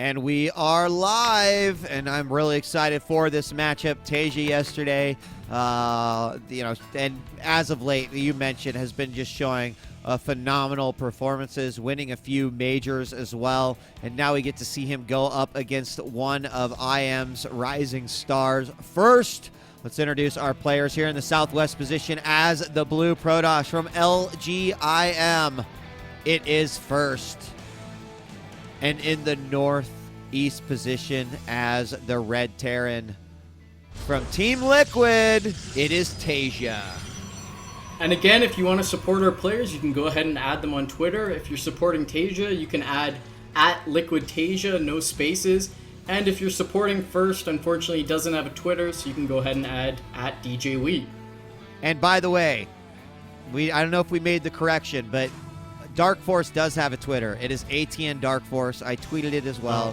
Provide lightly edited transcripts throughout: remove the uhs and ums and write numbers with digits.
And we are live, and I'm really excited for this matchup. TaeJa yesterday, and as of late, you mentioned, has been just showing phenomenal performances, winning a few majors as well. And now we get to see him go up against one of IM's rising stars. First, let's introduce our players here in the southwest position as the blue Protoss from LGIM. It is First. And in the northeast position as the red Terran from TeamLiquid, it is TaeJa. And again, if you want to support our players, you can go ahead and add them on Twitter. If you're supporting TaeJa, you can add @LiquidTaeJa, no spaces. And if you're supporting First, unfortunately, he doesn't have a Twitter, so you can go ahead and add @DJWee. And by the way, I don't know if we made the correction, but Dark Force does have a Twitter. It is ATN Dark Force. I tweeted it as well.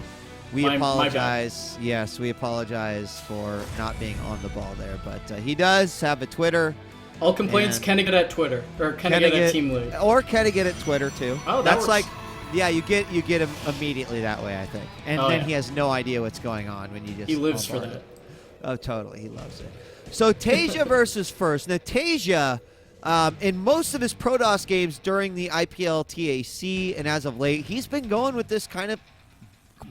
We apologize. Yes, we apologize for not being on the ball there, but he does have a Twitter. All complaints can get at Twitter, or can get at TeamLiquid. Or can get at Twitter too. Oh, that's works. Like, yeah, you get him immediately that way, I think. And then he has no idea what's going on when you just. He lives for that. Oh, totally, he loves it. So TaeJa versus First. Now TaeJa, in most of his Protoss games during the IPL TAC and as of late, he's been going with this kind of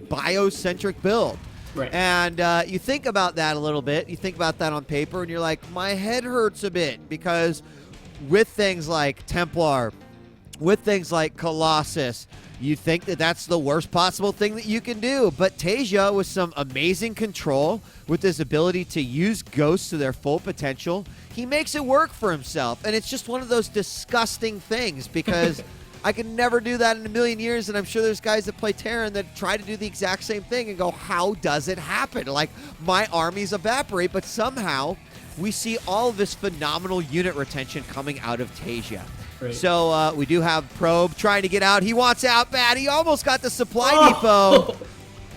biocentric build. Right. And you think about that a little bit. You think about that on paper, and you're like, my head hurts a bit because with things like Templar, with things like Colossus, you think that that's the worst possible thing that you can do. But TaeJa, with some amazing control, with his ability to use ghosts to their full potential, he makes it work for himself. And it's just one of those disgusting things because I can never do that in a million years, and I'm sure there's guys that play Terran that try to do the exact same thing and go, how does it happen? Like, my armies evaporate, but somehow we see all of this phenomenal unit retention coming out of TaeJa. Right. So we do have Probe trying to get out. He wants out bad. He almost got the supply depot.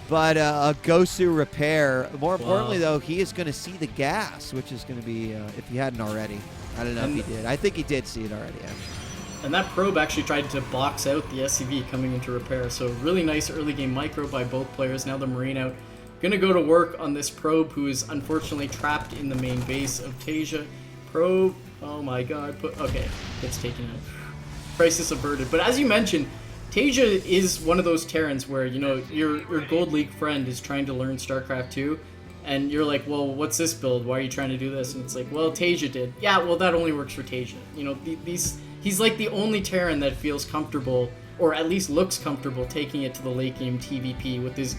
But a Gosu repair. More importantly, though, he is going to see the gas, which is going to be, if he hadn't already. I don't know if he did. I think he did see it already, actually. And that Probe actually tried to box out the SCV coming into repair. So really nice early game micro by both players. Now the Marine out. Gonna go to work on this Probe, who is unfortunately trapped in the main base of TaeJa. Probe, oh my god, okay, gets taken out. Crisis averted. But as you mentioned, TaeJa is one of those Terrans where, you know, your Gold League friend is trying to learn StarCraft 2, and you're like, well, what's this build? Why are you trying to do this? And it's like, well, TaeJa did. Yeah, well, that only works for TaeJa. You know, he's like the only Terran that feels comfortable, or at least looks comfortable, taking it to the late game TVP with his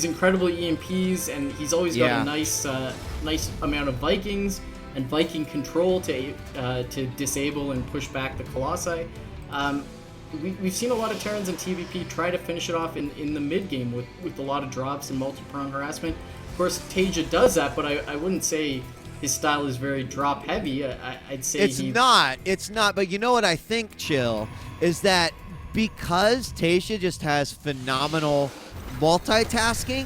incredible EMPs, and he's always got a nice amount of Vikings and Viking control to disable and push back the Colossi. We've seen a lot of Terrans in TVP try to finish it off in the mid game with a lot of drops and multi-prong harassment. Of course, TaeJa does that, but I wouldn't say his style is very drop heavy. I'd say it's not. But you know what I think, Chill, is that because TaeJa just has phenomenal multitasking.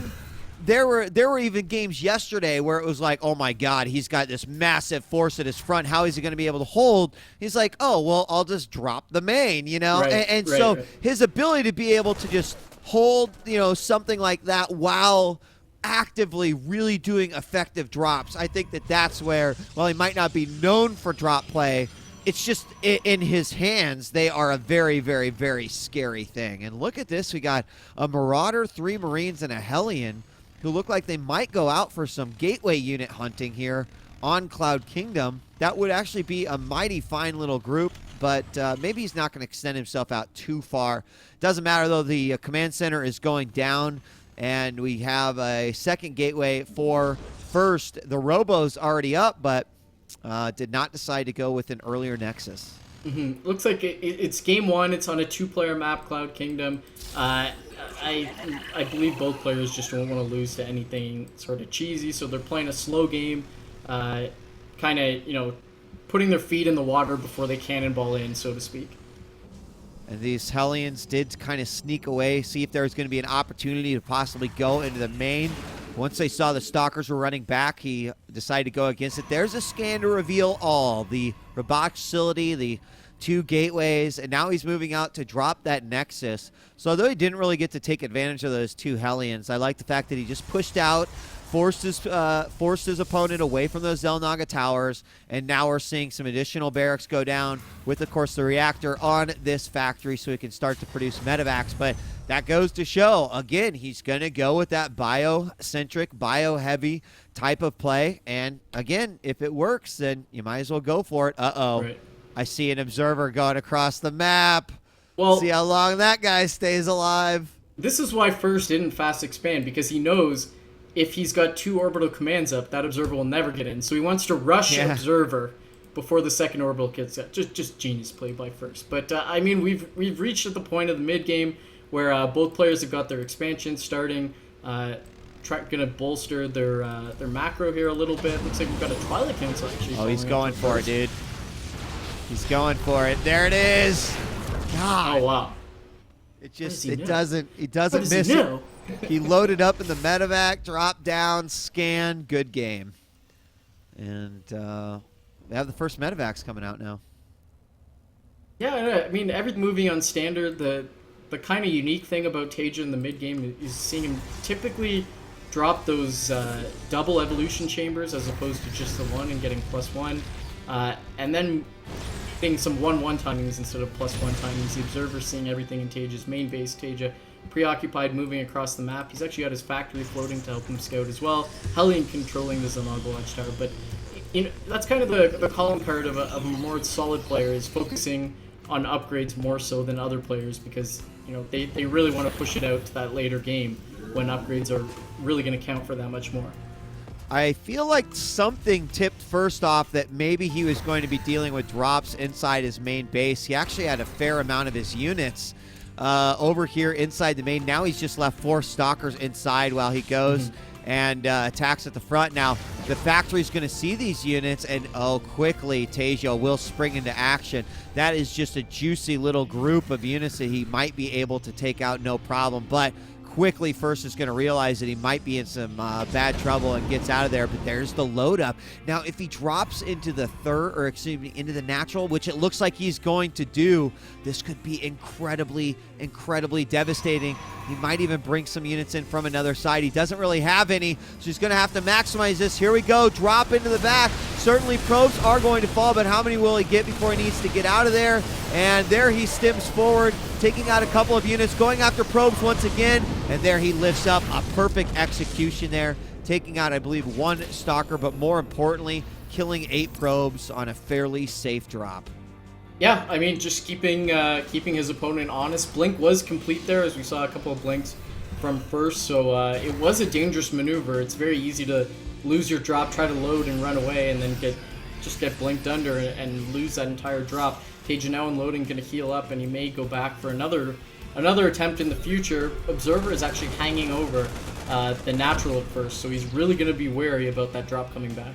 There were even games yesterday where it was like, oh my god, he's got this massive force at his front. How is he going to be able to hold? He's like, oh well, I'll just drop the main, you know. Right, so his ability to be able to just hold, you know, something like that while actively really doing effective drops, I think that's where, while he might not be known for drop play, it's just in his hands, they are a very, very, very scary thing. And look at this. We got a Marauder, 3 Marines, and a Hellion who look like they might go out for some gateway unit hunting here on Cloud Kingdom. That would actually be a mighty fine little group, but maybe he's not going to extend himself out too far. Doesn't matter, though. The command center is going down, and we have a second gateway for First. The Robo's already up, but did not decide to go with an earlier Nexus. Mm-hmm. Looks like it's game 1. It's on a 2-player map, Cloud Kingdom. I believe both players just don't want to lose to anything sort of cheesy, so they're playing a slow game, kind of, you know, putting their feet in the water before they cannonball in, so to speak. And these Hellions did kind of sneak away, see if there was going to be an opportunity to possibly go into the main. Once they saw the Stalkers were running back, he decided to go against it. There's a scan to reveal all. The robotics facility, the 2 gateways, and now he's moving out to drop that Nexus. So although he didn't really get to take advantage of those 2 Hellions, I like the fact that he just pushed out, forced his opponent away from those Xel'Naga towers, and now we're seeing some additional barracks go down with, of course, the reactor on this factory so he can start to produce medevacs. But that goes to show, again, he's going to go with that bio-centric, bio-heavy type of play. And, again, if it works, then you might as well go for it. Uh-oh. Right. I see an observer going across the map. Well, see how long that guy stays alive. This is why First didn't fast expand, because he knows if he's got 2 orbital commands up, that observer will never get in. So he wants to rush observer before the second orbital gets up. Just genius play by First. But I mean, we've reached at the point of the mid game where both players have got their expansion starting. Gonna bolster their macro here a little bit. Looks like we've got a Twilight Council actually. Oh, he's going for it, dude. He's going for it. There it is. God. Oh wow. It just he doesn't miss it. He loaded up in the medevac, dropped down, scan, good game. And they have the first medevacs coming out now. Yeah, I mean, everything moving on standard. The kind of unique thing about TaeJa in the mid game is seeing him typically drop those double evolution chambers as opposed to just the one and getting +1, and then getting some 1-1 timings instead of +1 timings. The observer seeing everything in TaeJa's main base. TaeJa preoccupied moving across the map. He's actually got his factory floating to help him scout as well. Hellion controlling the Xel'Naga watchtower, but you know, that's kind of the calling card of a more solid player, is focusing on upgrades more so than other players, because you know they really want to push it out to that later game when upgrades are really going to count for that much more. I feel like something tipped First off that maybe he was going to be dealing with drops inside his main base. He actually had a fair amount of his units over here inside the main. Now he's just left 4 stalkers inside while he goes and attacks at the front. Now, the factory's going to see these units, and quickly TaeJa will spring into action. That is just a juicy little group of units that he might be able to take out no problem, but quickly First is going to realize that he might be in some bad trouble and gets out of there. But there's the load up. Now, if he drops into the into the natural, which it looks like he's going to do, this could be incredibly devastating. He might even bring some units in from another side. He doesn't really have any, so he's going to have to maximize this. Here we go. Drop into the back. Certainly probes are going to fall, but how many will he get before he needs to get out of there? And there he stims forward, taking out a couple of units, going after probes once again, and there he lifts up a perfect execution there, taking out, I believe, 1 stalker, but more importantly, killing 8 probes on a fairly safe drop. Yeah, I mean, just keeping his opponent honest. Blink was complete there, as we saw a couple of blinks from First, so it was a dangerous maneuver. It's very easy to lose your drop, try to load and run away, and then just get blinked under and lose that entire drop. TaeJa now unloading, going to heal up, and he may go back for another attempt in the future. Observer is actually hanging over the natural at First, so he's really going to be wary about that drop coming back.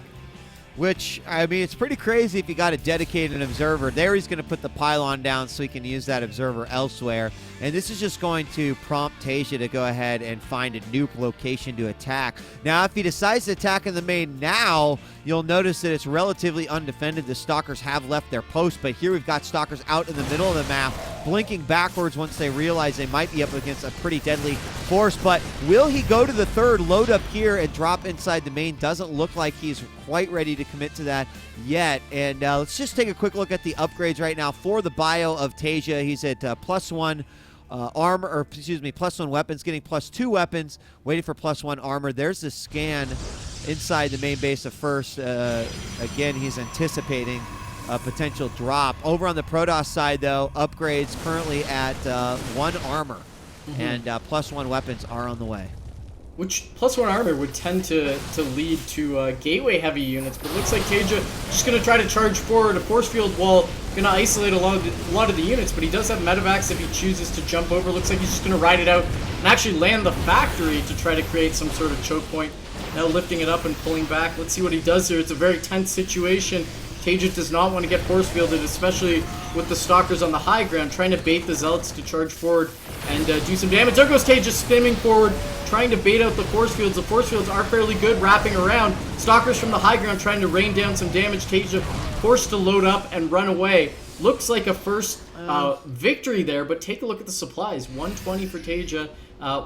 Which, I mean, it's pretty crazy if you got a dedicated observer. There he's going to put the pylon down so he can use that observer elsewhere. And this is just going to prompt TaeJa to go ahead and find a nuke location to attack. Now, if he decides to attack in the main now, you'll notice that it's relatively undefended. The stalkers have left their post, but here we've got stalkers out in the middle of the map, blinking backwards once they realize they might be up against a pretty deadly force. But will he go to the third, load up here, and drop inside the main? Doesn't look like he's quite ready to commit to that yet. And let's just take a quick look at the upgrades right now for the bio of TaeJa. He's at +1 armor, or excuse me, +1 weapons, getting +2 weapons, waiting for +1 armor. There's the scan inside the main base of First. Again, he's anticipating a potential drop. Over on the Protoss side, though, upgrades currently at 1 armor, and +1 weapons are on the way. Which +1 armor would tend to lead to gateway heavy units, but it looks like TaeJa just going to try to charge forward a force field wall, going to isolate a lot of the units, but he does have medevacs if he chooses to jump over. Looks like he's just going to ride it out and actually land the factory to try to create some sort of choke point. Now lifting it up and pulling back. Let's see what he does here. It's a very tense situation. TaeJa does not want to get force fielded, especially with the stalkers on the high ground, trying to bait the zealots to charge forward and do some damage. There goes TaeJa spinning forward, trying to bait out the force fields. The force fields are fairly good, wrapping around. Stalkers from the high ground trying to rain down some damage. TaeJa forced to load up and run away. looks like a first victory there, but take a look at the supplies. 120 for TaeJa,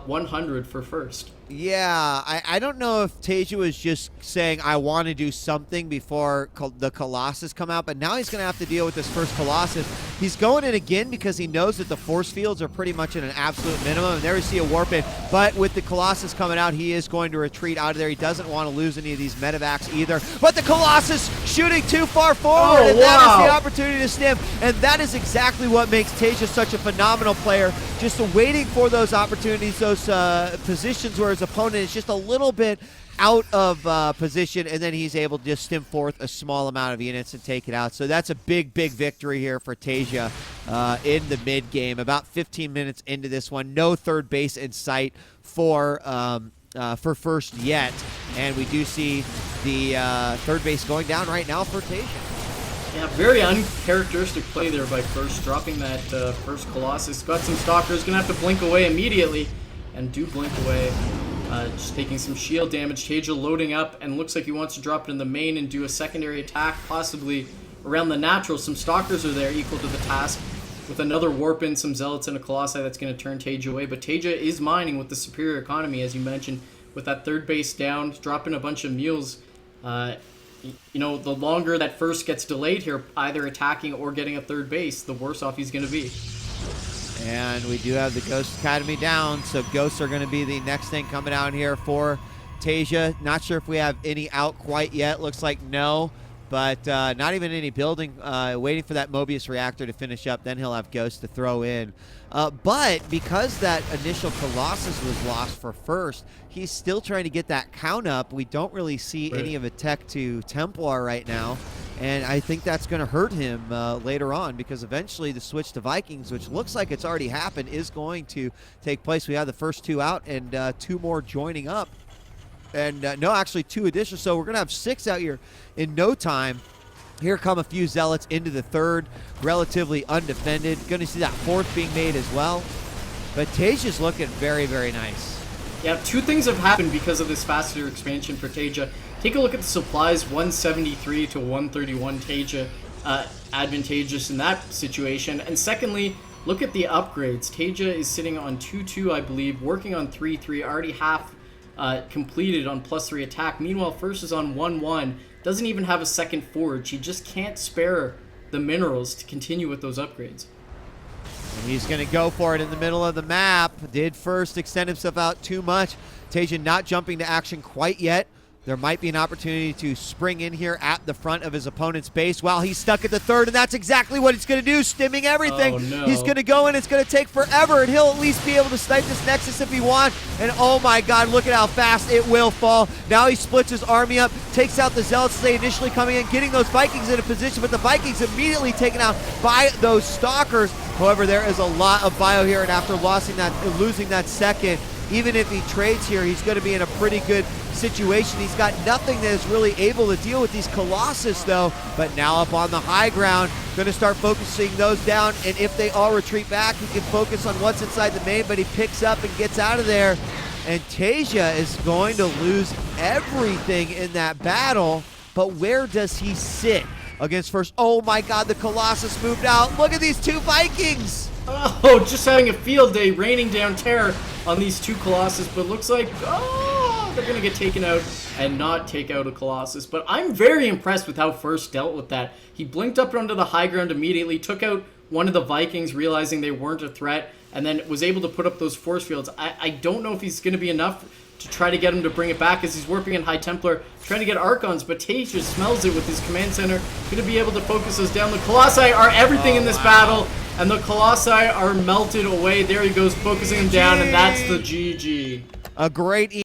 100 for first. Yeah, I don't know if TaeJa was just saying, I want to do something before the Colossus come out, but now he's going to have to deal with this first Colossus. He's going in again because he knows that the force fields are pretty much at an absolute minimum, and there we see a warp in. But with the Colossus coming out, he is going to retreat out of there. He doesn't want to lose any of these medevacs either. But the Colossus shooting too far forward, and that is the opportunity to stim. And that is exactly what makes TaeJa such a phenomenal player, just waiting for those opportunities, those positions where his opponent is just a little bit out of position, and then he's able to just stim forth a small amount of units and take it out. So that's a big victory here for TaeJa in the mid game. About 15 minutes into this one, no third base in sight for first yet, and we do see the third base going down right now for TaeJa. Yeah, very uncharacteristic play there by first, dropping that first Colossus. Got some stalkers, gonna have to blink away immediately, and do blink away. Just taking some shield damage. TaeJa loading up, and looks like he wants to drop it in the main and do a secondary attack, possibly around the natural. Some stalkers are there, equal to the task, with another warp in, some zealots and a colossi that's going to turn TaeJa away. But TaeJa is mining with the superior economy, as you mentioned, with that third base down, dropping a bunch of mules. You know, the longer that first gets delayed here, either attacking or getting a third base, the worse off he's going to be. And we do have the Ghost Academy down, so Ghosts are going to be the next thing coming out here for TaeJa. Not sure if we have any out quite yet. Looks like no, but not even any building. Waiting for that Mobius reactor to finish up, then he'll have Ghost to throw in. But because that initial Colossus was lost for first, he's still trying to get that count up. We don't really see any of a tech to Templar right now. And I think that's going to hurt him later on, because eventually the switch to Vikings, which looks like it's already happened, is going to take place. We have the first two out and two more joining up. And no, actually two additional. So we're going to have 6 out here in no time. Here come a few Zealots into the third, relatively undefended. Going to see that fourth being made as well. But TaeJa's looking very nice. Yeah, two things have happened because of this faster expansion for TaeJa. Take a look at the supplies, 173 to 131 TaeJa, advantageous in that situation. And secondly, look at the upgrades. TaeJa is sitting on 2-2, I believe, working on 3-3, already half completed on +3 attack. Meanwhile, first is on 1-1, doesn't even have a second forge. He just can't spare the minerals to continue with those upgrades. And he's going to go for it in the middle of the map. Did first extend himself out too much. TaeJa not jumping to action quite yet. There might be an opportunity to spring in here at the front of his opponent's base while he's stuck at the third, and that's exactly what he's going to do, stimming everything. Oh, no. He's going to go in. It's going to take forever, and he'll at least be able to snipe this Nexus if he wants. And oh my god, look at how fast it will fall. Now he splits his army up, takes out the Zealots they initially coming in, getting those Vikings in a position, but the Vikings immediately taken out by those Stalkers. However, there is a lot of bio here, and after losing that second, even if he trades here, he's going to be in a pretty good situation. He's got nothing that is really able to deal with these Colossus, though. But now up on the high ground, going to start focusing those down. And if they all retreat back, he can focus on what's inside the main, but he picks up and gets out of there. And TaeJa is going to lose everything in that battle. But where does he sit against first? Oh my god, the Colossus moved out. Look at these two Vikings. Oh, just having a field day, raining down terror on these two Colossus, but looks like, they're going to get taken out and not take out a Colossus. But I'm very impressed with how first dealt with that. He blinked up onto the high ground immediately, took out one of the Vikings, realizing they weren't a threat, and then was able to put up those force fields. I don't know if he's going to be enough to try to get him to bring it back, as he's warping in High Templar, trying to get Archons, but TaeJa smells it with his command center, going to be able to focus us down. The Colossi are everything in this battle, and the Colossi are melted away. There he goes, focusing him down, and that's the GG. A great